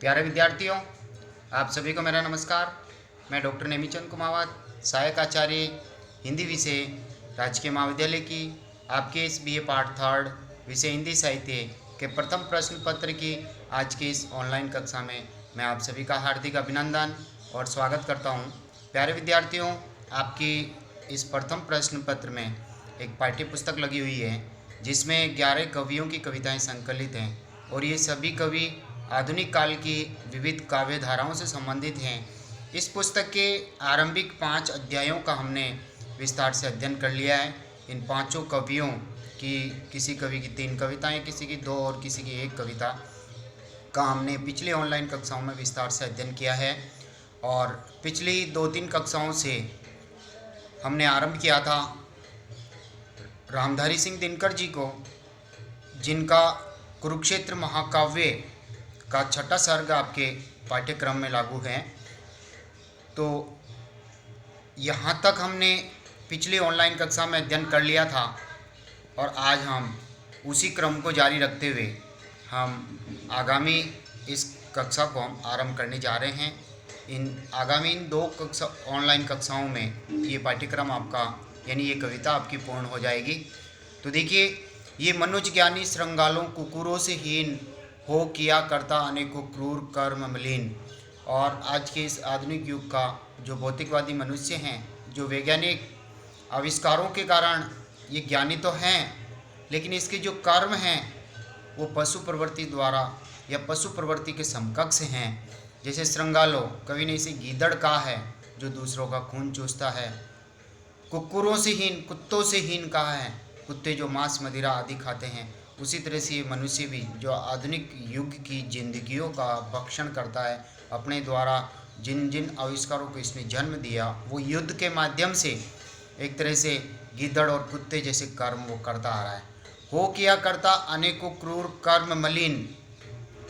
प्यारे विद्यार्थियों, आप सभी को मेरा नमस्कार। मैं डॉक्टर नेमीचंद कुमावत, सहायक आचार्य हिंदी विषय, राजकीय महाविद्यालय की आपके इस बीए पार्ट थर्ड विषय हिंदी साहित्य के प्रथम प्रश्न पत्र की आज की इस ऑनलाइन कक्षा में मैं आप सभी का हार्दिक अभिनंदन और स्वागत करता हूं। प्यारे विद्यार्थियों, आपकी इस प्रथम प्रश्न पत्र में एक पाठ्य पुस्तक लगी हुई है जिसमें 11 कवियों की कविताएं संकलित हैं और ये सभी कवि आधुनिक काल की विविध काव्य धाराओं से संबंधित हैं। इस पुस्तक के आरंभिक 5 अध्यायों का हमने विस्तार से अध्ययन कर लिया है। इन पांचों कवियों की, किसी कवि की 3 कविताएं, किसी की 2 और किसी की 1 कविता का हमने पिछले ऑनलाइन कक्षाओं में विस्तार से अध्ययन किया है। और पिछली 2-3 कक्षाओं से हमने आरंभ किया था रामधारी सिंह दिनकर जी को, जिनका कुरुक्षेत्र महाकाव्य का 6ठा सर्ग आपके पाठ्यक्रम में लागू है। तो यहाँ तक हमने पिछली ऑनलाइन कक्षा में अध्ययन कर लिया था और आज हम उसी क्रम को जारी रखते हुए हम आगामी इस कक्षा को हम आरंभ करने जा रहे हैं। आगामी 2 ऑनलाइन कक्षाओं में ये पाठ्यक्रम आपका, यानी ये कविता आपकी पूर्ण हो जाएगी। तो देखिए, ये मनुज ज्ञानी श्रृंगालों कुकुरों से हीन हो किया करता अनेकों क्रूर कर्म मलिन। और आज के इस आधुनिक युग का जो भौतिकवादी मनुष्य हैं, जो वैज्ञानिक आविष्कारों के कारण ये ज्ञानी तो हैं, लेकिन इसके जो कर्म हैं वो पशु प्रवृत्ति द्वारा या पशु प्रवृत्ति के समकक्ष हैं। जैसे श्रृंगालो, कवि ने इसे गीदड़ कहा है जो दूसरों का खून चूसता है। कुकुरों से हीन, कुत्तों से हीन कहा है, कुत्ते जो मांस मदिरा आदि खाते हैं। उसी तरह से ये मनुष्य भी जो आधुनिक युग की जिंदगियों का भक्षण करता है, अपने द्वारा जिन जिन आविष्कारों को इसने जन्म दिया वो युद्ध के माध्यम से एक तरह से गीदड़ और कुत्ते जैसे कर्म वो करता आ रहा है। हो किया करता अनेकों क्रूर कर्म मलिन,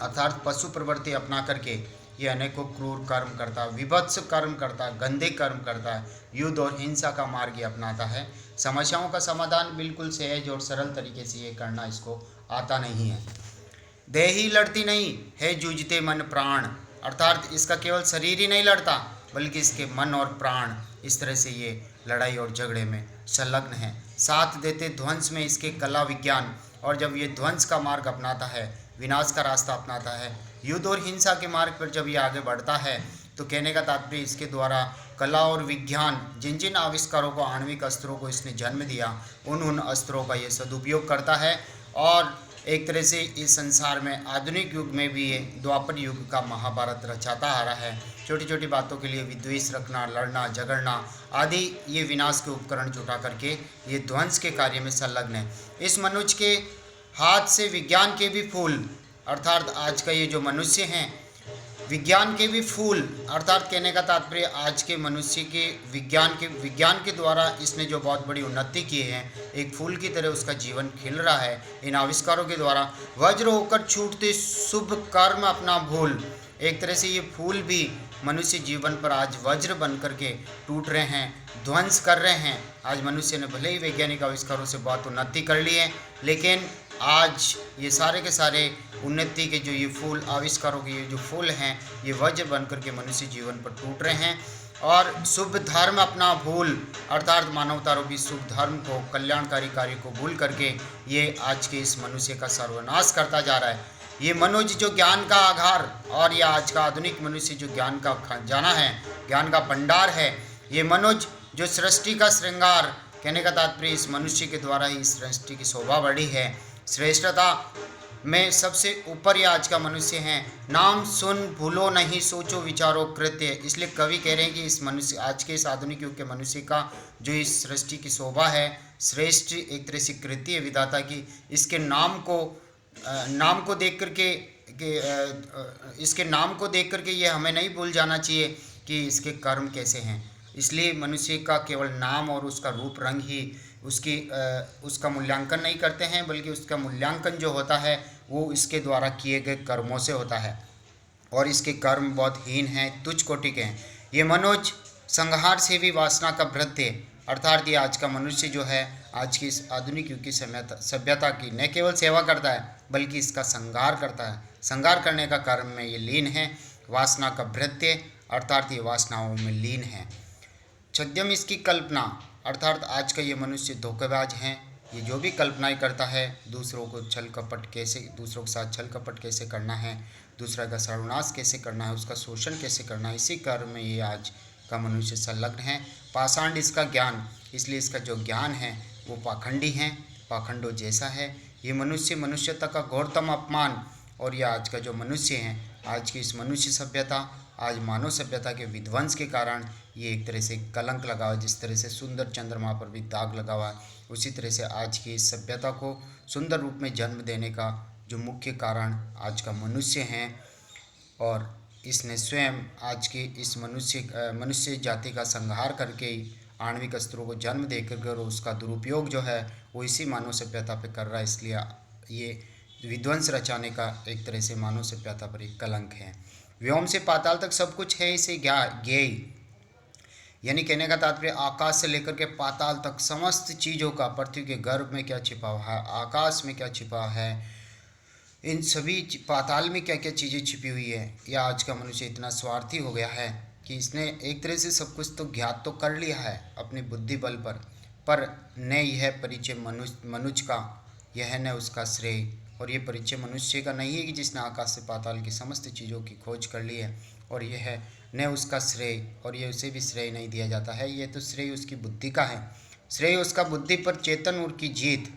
अर्थात पशु प्रवृत्ति अपना करके ये अनेकों क्रूर कर्म करता, विभत्स कर्म करता, गंदे कर्म करता है, युद्ध और हिंसा का मार्ग ये अपनाता है। समस्याओं का समाधान बिल्कुल सहज और सरल तरीके से ये करना इसको आता नहीं है। देह ही लड़ती नहीं है जूझते मन प्राण, अर्थात इसका केवल शरीर ही नहीं लड़ता बल्कि इसके मन और प्राण इस तरह से ये लड़ाई और झगड़े में संलग्न है। साथ देते ध्वंस में इसके कला विज्ञान, और जब ये ध्वंस का मार्ग अपनाता है, विनाश का रास्ता अपनाता है, युद्ध और हिंसा के मार्ग पर जब ये आगे बढ़ता है, तो कहने का तात्पर्य इसके द्वारा कला और विज्ञान, जिन जिन आविष्कारों को, आणविक अस्त्रों को इसने जन्म दिया, उन अस्त्रों का ये सदुपयोग करता है। और एक तरह से इस संसार में आधुनिक युग में भी ये द्वापर युग का महाभारत रचाता आ रहा है। छोटी छोटी बातों के लिए विद्वेष रखना, लड़ना, झगड़ना आदि ये विनाश के उपकरण जुटा करके ये ध्वंस के कार्य में संलग्न है। इस मनुष्य के हाथ से विज्ञान के भी फूल, अर्थात आज का ये जो मनुष्य हैं विज्ञान के भी फूल, अर्थात कहने का तात्पर्य आज के मनुष्य के विज्ञान के द्वारा इसने जो बहुत बड़ी उन्नति की है, एक फूल की तरह उसका जीवन खिल रहा है इन आविष्कारों के द्वारा। वज्र होकर छूटते शुभ कर्म अपना भूल, एक तरह से ये फूल भी मनुष्य जीवन पर आज वज्र बन करके टूट रहे हैं, ध्वंस कर रहे हैं। आज मनुष्य ने भले ही वैज्ञानिक आविष्कारों से बहुत उन्नति कर ली है, लेकिन आज ये सारे के सारे उन्नति के जो ये फूल, आविष्कारों के ये जो फूल हैं, ये वज्र बन करके मनुष्य जीवन पर टूट रहे हैं। और शुभ धर्म अपना भूल, अर्थात मानवतारूपी शुभ धर्म को, कल्याणकारी कार्य को भूल करके ये आज के इस मनुष्य का सर्वनाश करता जा रहा है। ये मनुष्य जो ज्ञान का आधार, और यह आज का आधुनिक मनुष्य जो ज्ञान का खजाना है, ज्ञान का भंडार है, ये मनुष्य जो सृष्टि का श्रृंगार, कहने का तात्पर्य इस मनुष्य के द्वारा ही सृष्टि की शोभा बढ़ी है। श्रेष्ठता में सबसे ऊपर ये आज का मनुष्य है। नाम सुन भूलो नहीं, सोचो विचारो कृत्य। इसलिए कवि कह रहे हैं कि इस मनुष्य, आज के इस आधुनिक युग के मनुष्य का जो इस सृष्टि की शोभा है, श्रेष्ठ एक तरह से कृत्य है विधाता की। इसके नाम को देख करके इसके नाम को देख करके ये हमें नहीं भूल जाना चाहिए कि इसके कर्म कैसे हैं। इसलिए मनुष्य का केवल नाम और उसका रूप रंग ही उसका मूल्यांकन नहीं करते हैं, बल्कि उसका मूल्यांकन जो होता है वो इसके द्वारा किए गए कर्मों से होता है, और इसके कर्म बहुत हीन हैं, तुच्छ कोटि के हैं। ये मनुष्य संहार से भी वासना का भृत्य, अर्थात ये आज का मनुष्य जो है आज की इस आधुनिक युग की सभ्यता की न केवल सेवा करता है बल्कि इसका संहार करता है। संहार करने का कर्म में ये लीन है। वासना का भृत्य अर्थात ये वासनाओं में लीन है। छद्यम इसकी कल्पना अर्थात आज का ये मनुष्य धोखेबाज हैं। ये जो भी कल्पनाएं करता है दूसरों को दूसरों के साथ छल कपट कैसे करना है, दूसरा का सर्वनाश कैसे करना है, उसका शोषण कैसे करना है, इसी कर्म में ये आज का मनुष्य संलग्न है। पाषांड इसका ज्ञान, इसलिए इसका जो ज्ञान है वो पाखंडी है, पाखंडों जैसा है। ये मनुष्यता का घोरतम अपमान। और ये आज का जो मनुष्य है, आज की इस मनुष्य सभ्यता, आज मानव सभ्यता के विध्वंस के कारण ये एक तरह से कलंक लगा हुआ है। जिस तरह से सुंदर चंद्रमा पर भी दाग लगा हुआ है, उसी तरह से आज की इस सभ्यता को सुंदर रूप में जन्म देने का जो मुख्य कारण आज का मनुष्य है। और इसने स्वयं आज की इस मनुष्य जाति का संहार करके ही आणविक अस्त्रों को जन्म देकर और उसका दुरुपयोग जो है वो इसी मानव सभ्यता पे कर रहा है। इसलिए ये विध्वंस रचाने का एक तरह से मानव सभ्यता पर एक कलंक है। व्योम से पाताल तक सब कुछ है इसे ज्ञेय, यानी कहने का तात्पर्य आकाश से लेकर के पाताल तक समस्त चीज़ों का, पृथ्वी के गर्भ में क्या छिपा हुआ है, आकाश में क्या छिपा है, इन सभी पाताल में क्या क्या चीज़ें छिपी हुई है। या आज का मनुष्य इतना स्वार्थी हो गया है कि इसने एक तरह से सब कुछ तो ज्ञात तो कर लिया है अपनी बुद्धि बल पर न यह परिचय मनुष्य का, यह न उसका श्रेय। और ये परिचय मनुष्य का नहीं है कि जिसने आकाश से पाताल की समस्त चीज़ों की खोज कर ली है, और यह है न उसका श्रेय, और ये उसे भी श्रेय नहीं दिया जाता है। ये तो श्रेय उसकी बुद्धि का है, श्रेय उसका बुद्धि पर चेतन और की जीत,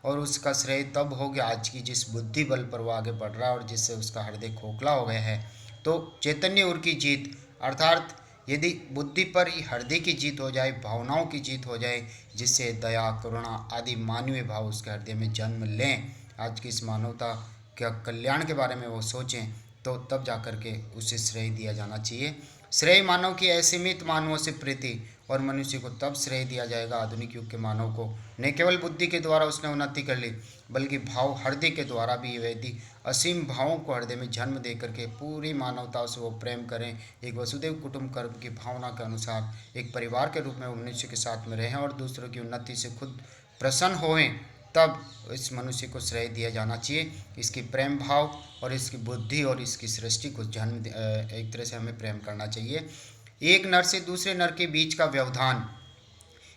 और उसका श्रेय तब हो गया आज की जिस बुद्धि बल पर वो आगे बढ़ रहा है और जिससे उसका हृदय खोखला हो गया है। तो चैतन्य और की जीत अर्थात यदि बुद्धि पर ही हृदय की जीत हो जाए, भावनाओं की जीत हो जाए, जिससे दया करुणा आदि मानवीय भाव उसके हृदय में जन्म लें, आज की इस मानवता के कल्याण के बारे में वो सोचें, तो तब जाकर के उसे श्रेय दिया जाना चाहिए। श्रेय मानव की असीमित मानवों से प्रीति, और मनुष्य को तब श्रेय दिया जाएगा आधुनिक युग के मानव को, न केवल बुद्धि के द्वारा उसने उन्नति कर ली बल्कि भाव हृदय के द्वारा भी यदि असीम भावों को हृदय में जन्म दे करके पूरी मानवता से वो प्रेम करें, एक वसुदेव कुटुंबकम की भावना के अनुसार एक परिवार के रूप में मनुष्य के साथ में रहें और दूसरों की उन्नति से खुद प्रसन्न होएं, तब इस मनुष्य को श्रेय दिया जाना चाहिए। इसकी प्रेम भाव और इसकी बुद्धि और इसकी सृष्टि को जन्म एक तरह से हमें प्रेम करना चाहिए। एक नर से दूसरे नर के बीच का व्यवधान,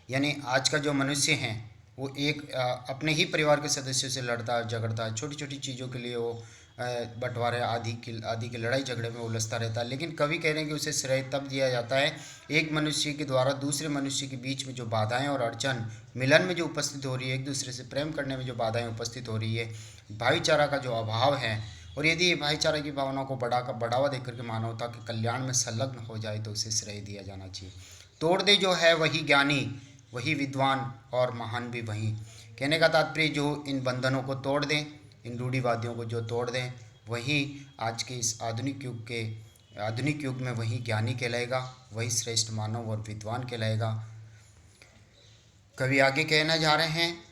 यानी आज का जो मनुष्य है वो एक अपने ही परिवार के सदस्यों से लड़ता है, झगड़ता है, छोटी छोटी चीज़ों के लिए वो बंटवारे आदि की लड़ाई झगड़े में उलझता रहता है। लेकिन कवि कह रहे हैं कि उसे श्रेय तब दिया जाता है एक मनुष्य के द्वारा दूसरे मनुष्य के बीच में जो बाधाएं और अड़चन मिलन में जो उपस्थित हो रही है, एक दूसरे से प्रेम करने में जो बाधाएं उपस्थित हो रही है, भाईचारा का जो अभाव है, और यदि भाईचारा की भावनाओं को बढ़ावा देकर के मानवता के कल्याण में संलग्न हो जाए तो उसे श्रेय दिया जाना चाहिए। तोड़ दे जो है वही ज्ञानी, वही विद्वान और महान भी वही। कहने का तात्पर्य जो इन बंधनों को तोड़ दें, इन रूढ़िवादियों को जो तोड़ दें, वही आज के इस आधुनिक युग में वही ज्ञानी कहलाएगा, वही श्रेष्ठ मानव और विद्वान कहलाएगा। कवि आगे कहना जा रहे हैं,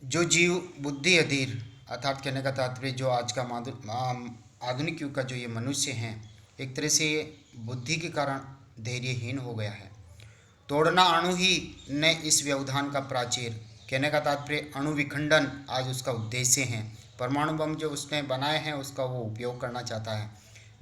जो जीव बुद्धि अधीर, अर्थात कहने का तात्पर्य जो आज का आधुनिक युग का जो ये मनुष्य हैं, एक तरह से बुद्धि के कारण धैर्यहीन हो गया है। तोड़ना अणु ही न इस व्यवधान का प्राचीर, कहने का तात्पर्य अणु विखंडन आज उसका उद्देश्य है। परमाणु बम जो उसने बनाए हैं उसका वो उपयोग करना चाहता है।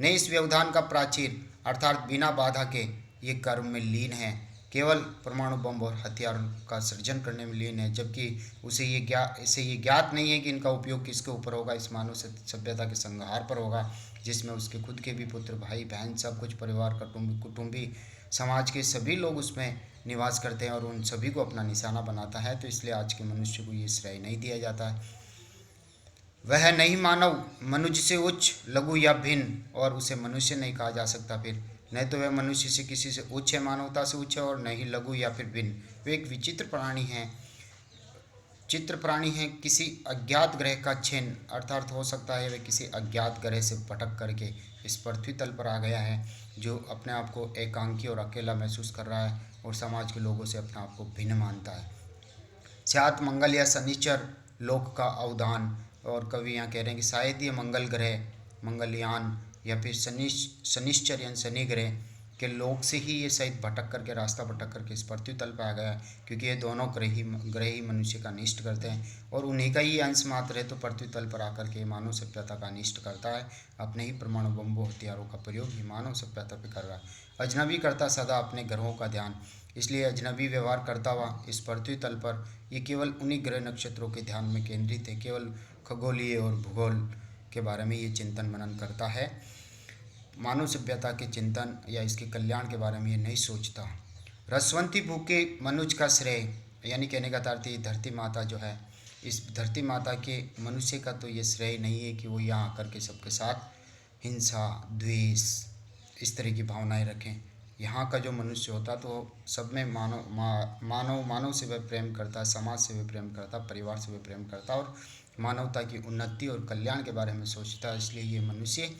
न इस व्यवधान का प्राचीर अर्थात बिना बाधा के ये कर्म में लीन है, केवल परमाणु बम और हथियारों का सृजन करने में लीन है, जबकि इसे ये ज्ञात नहीं है कि इनका उपयोग किसके ऊपर होगा, इस मानव सभ्यता के संहार पर होगा, जिसमें उसके खुद के भी पुत्र भाई बहन सब कुछ परिवार कुटुंबी समाज के सभी लोग उसमें निवास करते हैं और उन सभी को अपना निशाना बनाता है। तो इसलिए आज के मनुष्य को ये श्रेय नहीं दिया जाता है। वह नहीं मानव मनुष्य से उच्च लघु या भिन्न, और उसे मनुष्य नहीं कहा जा सकता। फिर नहीं तो वह मनुष्य से किसी से उच्च है, मानवता से उच्च है, और नहीं लघु या फिर भिन्न। वे एक विचित्र प्राणी हैं, चित्र प्राणी हैं, किसी अज्ञात ग्रह का चिन्ह, अर्थात हो सकता है वह किसी अज्ञात ग्रह से भटक करके इस पृथ्वी तल पर आ गया है, जो अपने आप को एकांकी और अकेला महसूस कर रहा है और समाज के लोगों से अपने आप को भिन्न मानता है। स्यात् मंगल या शनिचर लोक का अवधान, और कवि यहाँ कह रहे हैं कि शायद ये मंगल ग्रह, मंगलयान या फिर शनिश्चर यानी शनि ग्रह के लोग से ही ये शायद भटक करके, रास्ता भटक करके इस पृथ्वी तल पर आ गया है, क्योंकि ये दोनों ग्रह ही मनुष्य का अनिष्ट करते हैं और उन्हीं का ही अंश मात्र है, तो पृथ्वी तल पर आकर के मानव सभ्यता का अनिष्ट करता है। अपने ही परमाणु बम्बों हथियारों का प्रयोग ही मानव सभ्यता पे कर रहा है। अजनबी करता सदा अपने ग्रहों का ध्यान, इसलिए अजनबी व्यवहार करता हुआ इस पृथ्वी तल पर ये केवल उन्हीं ग्रह नक्षत्रों के ध्यान में केंद्रित है, केवल खगोलीय और भूगोल के बारे में ये चिंतन मनन करता है। मानव सभ्यता के चिंतन या इसके कल्याण के बारे में ये नहीं सोचता। रसवंती भूखे मनुज का श्रेय, यानी कहने का तात्पर्य धरती माता जो है, इस धरती माता के मनुष्य का तो ये श्रेय नहीं है कि वो यहाँ आकर के सबके साथ हिंसा, द्वेष, इस तरह की भावनाएं रखें। यहाँ का जो मनुष्य होता तो सब में मानव से वह प्रेम करता, समाज से वह प्रेम करता, परिवार से वह प्रेम करता और मानवता की उन्नति और कल्याण के बारे में सोचता है। इसलिए ये मनुष्य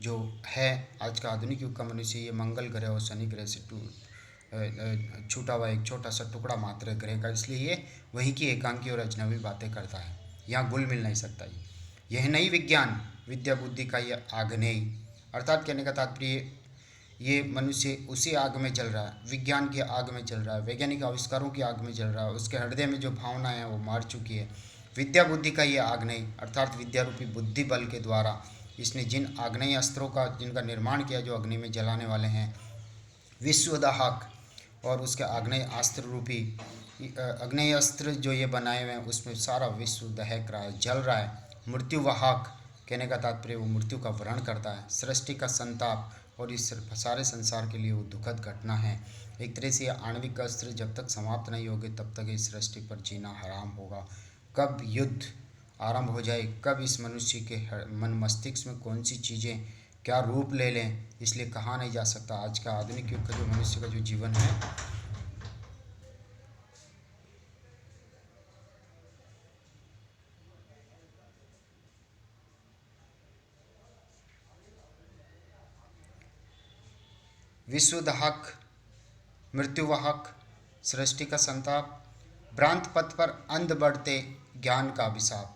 जो है, आज का आधुनिक युग का मनुष्य, ये मंगल ग्रह और शनि ग्रह से छूटा हुआ एक छोटा सा टुकड़ा मात्र ग्रह का, इसलिए ये वहीं की एकांकी और अजनबी बातें करता है, यहाँ घुल मिल नहीं सकता। यह नहीं विज्ञान विद्या बुद्धि का ये आग्नेय, अर्थात कहने का तात्पर्य ये मनुष्य उसी आग में जल रहा है, विज्ञान की आग में जल रहा है, वैज्ञानिक आविष्कारों की आग में जल रहा है। उसके हृदय में जो भावना है वो मार चुकी है। विद्या बुद्धि का ये आग्नेय, अर्थात विद्या रूपी बुद्धि बल के द्वारा इसने जिन आग्नेय अस्त्रों का जिनका निर्माण किया, जो अग्नि में जलाने वाले हैं, विश्वदाहक, और उसके आग्नेय अस्त्र रूपी अग्नेय अस्त्र जो ये बनाए हुए हैं, उसमें सारा विश्व दहक रहा है, जल रहा है। मृत्युवाहक, कहने का तात्पर्य वो मृत्यु का वरण करता है। सृष्टि का संताप, और इस सारे संसार के लिए वो दुखद घटना है। एक तरह से आणविक अस्त्र जब तक समाप्त नहीं होंगे तब तक इस सृष्टि पर जीना हराम होगा। कब युद्ध आरंभ हो जाए, कब इस मनुष्य के मन मस्तिष्क में कौन सी चीज़ें क्या रूप ले लें, इसलिए कहा नहीं जा सकता। आज का आधुनिक युग का जो मनुष्य का जो जीवन है, विश्वदाहक, मृत्युवाहक, सृष्टि का संताप, भ्रांत पथ पर अंध बढ़ते ज्ञान का अभिशाप,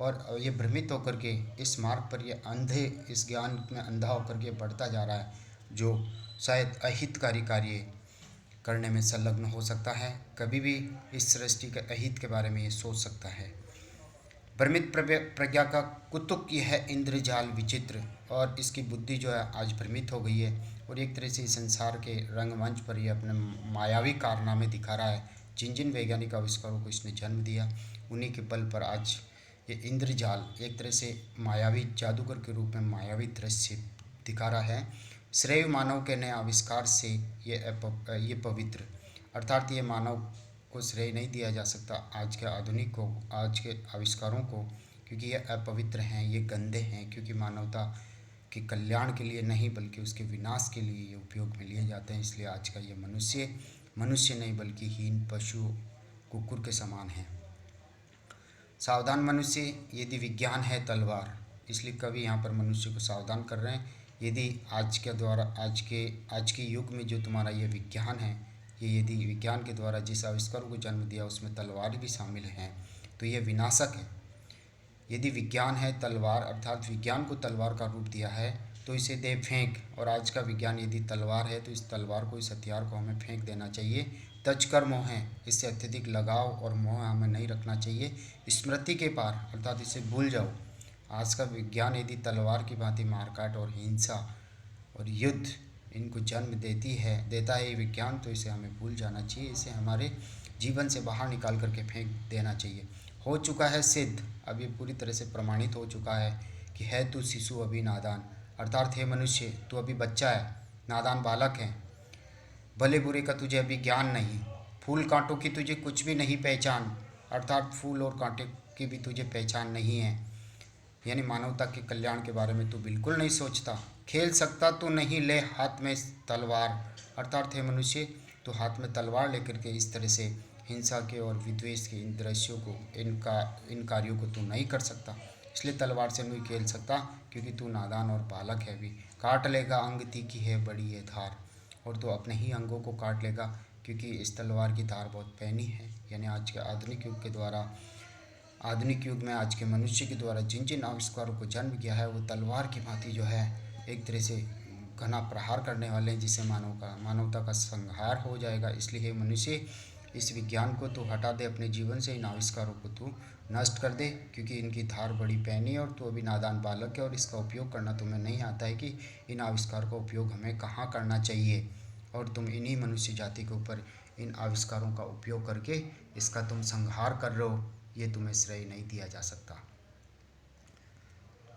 और ये भ्रमित होकर के इस मार्ग पर ये अंधे, इस ज्ञान में अंधा होकर के बढ़ता जा रहा है, जो शायद अहितकारी कार्य करने में संलग्न हो सकता है। कभी भी इस सृष्टि के अहित के बारे में ये सोच सकता है। भ्रमित प्रज्ञा का कुतुक यह इंद्रजाल विचित्र, और इसकी बुद्धि जो है आज भ्रमित हो गई है, और एक तरह से संसार के रंगमंच पर ये अपने मायावी कारनामे दिखा रहा है। जिन जिन वैज्ञानिक आविष्कारों को इसने जन्म दिया, उन्हीं के बल पर आज ये इंद्रजाल एक तरह से मायावी जादूगर के रूप में मायावी दृश्य दिखा रहा है। श्रेय मानव के नए आविष्कार से ये पवित्र, अर्थात ये मानव को श्रेय नहीं दिया जा सकता आज के आधुनिक को, आज के आविष्कारों को, क्योंकि ये अपवित्र हैं, ये गंदे हैं, क्योंकि मानवता के कल्याण के लिए नहीं बल्कि उसके विनाश के लिए ये उपयोग में लिए जाते हैं। इसलिए आज का ये मनुष्य नहीं बल्कि हीन पशु कुकुर के समान है। सावधान मनुष्य, यदि विज्ञान है तलवार, इसलिए कवि यहाँ पर मनुष्य को सावधान कर रहे हैं। यदि आज के युग में जो तुम्हारा ये विज्ञान है, ये यदि विज्ञान के द्वारा जिस आविष्कारों को जन्म दिया उसमें तलवार भी शामिल हैं, तो ये विनाशक है। यदि विज्ञान है तलवार, अर्थात विज्ञान को तलवार का रूप दिया है, तो इसे दे फेंक, और आज का विज्ञान यदि तलवार है तो इस तलवार को, इस हथियार को हमें फेंक देना चाहिए। तजकर मोह है, इससे अत्यधिक लगाव और मोह हमें नहीं रखना चाहिए। स्मृति के पार, अर्थात इसे भूल जाओ। आज का विज्ञान यदि तलवार की भांति मारकाट और हिंसा और युद्ध इनको जन्म देता है ये विज्ञान, तो इसे हमें भूल जाना चाहिए, इसे हमारे जीवन से बाहर निकाल करके फेंक देना चाहिए। हो चुका है सिद्ध, अब ये पूरी तरह से प्रमाणित हो चुका है कि है तू शिशु अभी नादान, अर्थात हे मनुष्य तू अभी बच्चा है, नादान बालक है, भले बुरे का तुझे अभी ज्ञान नहीं, फूल कांटों की तुझे कुछ भी नहीं पहचान, अर्थात फूल और कांटे की भी तुझे पहचान नहीं है, यानी मानवता के कल्याण के बारे में तू बिल्कुल नहीं सोचता। खेल सकता तो नहीं, ले हाथ में तलवार, अर्थात हे मनुष्य तो हाथ में तलवार लेकर के इस तरह से हिंसा के और विद्वेष के इन दृश्यों को, इन कार्यों को तू नहीं कर सकता, इसलिए तलवार से नहीं खेल सकता, क्योंकि तू नादान और बालक है। भी काट लेगा अंग तीखी है बड़ी है धार, और तो अपने ही अंगों को काट लेगा, क्योंकि इस तलवार की धार बहुत पैनी है। यानी आज के आधुनिक युग में आज के मनुष्य के द्वारा जिन जिन आविष्कारों को जन्म किया है, वो तलवार की भांति जो है एक तरह से घना प्रहार करने वाले हैं, जिससे मानवता का संहार हो जाएगा। इसलिए हे मनुष्य, इस विज्ञान को तो हटा दे अपने जीवन से, इन आविष्कारों को तू नष्ट कर दे, क्योंकि इनकी धार बड़ी पैनी है और तू अभी नादान बालक है और इसका उपयोग करना तुम्हें नहीं आता है कि इन आविष्कार का उपयोग हमें कहाँ करना चाहिए। और तुम इन्हीं मनुष्य जाति के ऊपर इन आविष्कारों का उपयोग करके इसका तुम संहार कर रहे हो, ये तुम्हें श्रेय नहीं दिया जा सकता।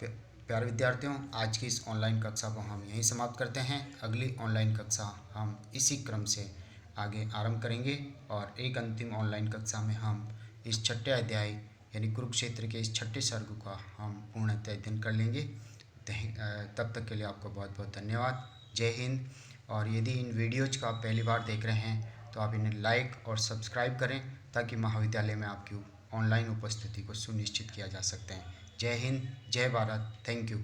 प्यारे विद्यार्थियों, आज की इस ऑनलाइन कक्षा को हम यहीं समाप्त करते हैं। अगली ऑनलाइन कक्षा हम इसी क्रम से आगे आरंभ करेंगे और एक अंतिम ऑनलाइन कक्षा में हम इस छठे अध्याय यानी कुरुक्षेत्र के इस छठे सर्ग का हम पूर्णतः अध्ययन कर लेंगे। तब तक के लिए आपको बहुत बहुत धन्यवाद। जय हिंद। और यदि इन वीडियोज का आप पहली बार देख रहे हैं तो आप इन्हें लाइक और सब्सक्राइब करें, ताकि महाविद्यालय में आपकी ऑनलाइन उपस्थिति को सुनिश्चित किया जा सकते हैं। जय हिंद, जय भारत, थैंक यू।